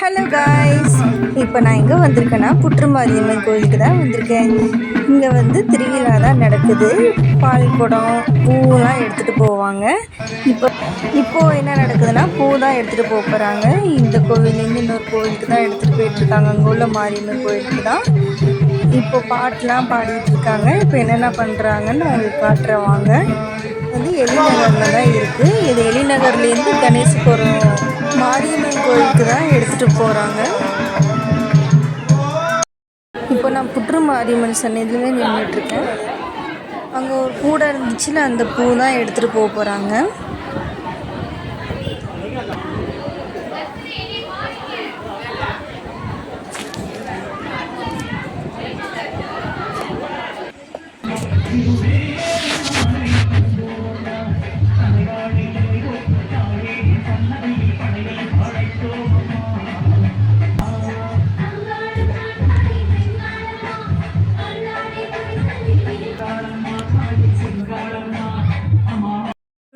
Hello guys, இப்போ நான் எங்கே வந்திருக்கேன்னா புற்றுமாரியம்மன் கோயிலுக்கு தான் வந்திருக்கேன். இங்கே வந்து திருவிழா தான் நடக்குது. பால் குடம் பூவெலாம் எடுத்துகிட்டு போவாங்க. இப்போது என்ன நடக்குதுன்னா பூ தான் எடுத்துகிட்டு போகிறாங்க. இந்த கோவிலேருந்து இன்னொரு கோவிலுக்கு தான் எடுத்துகிட்டு போயிட்டுருக்காங்க. அங்கே உள்ள மாரியம்மன் கோயிலுக்கு தான். இப்போ பாட்டெலாம் பாடிட்டு இருக்காங்க. இப்போ என்னென்ன பண்ணுறாங்கன்னு உங்களுக்கு காட்டுறவாங்க. வந்து எலிநகரில் தான் இருக்குது. இது எலிநகர்லேருந்து கணேசபுரம் மாரியம்மன் கோயிலுக்கு தான் எடுத்துகிட்டு போகிறாங்க. இப்போ நான் புற்று மாரியம்மன் சன்னதியில் நின்றுட்டுருக்கேன். அங்கே ஒரு கூடை இருந்துச்சுல, அந்த பூ தான் எடுத்துகிட்டு போகிறாங்க.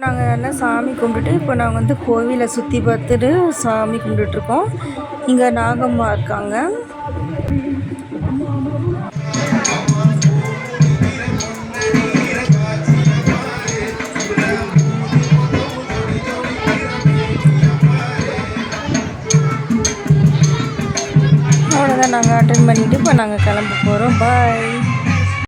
நாங்கள் நல்லா சாமி கும்பிட்டுட்டு இப்போ நாங்கள் வந்து கோவிலை சுற்றி பார்த்துட்டு சாமி கும்பிட்டுட்ருக்கோம். இங்கே நாகம்மா இருக்காங்க. அவ்வளோதான், நாங்கள் அட்டெண்ட் பண்ணிவிட்டு இப்போ நாங்கள் கிளம்ப போகிறோம். பாய்.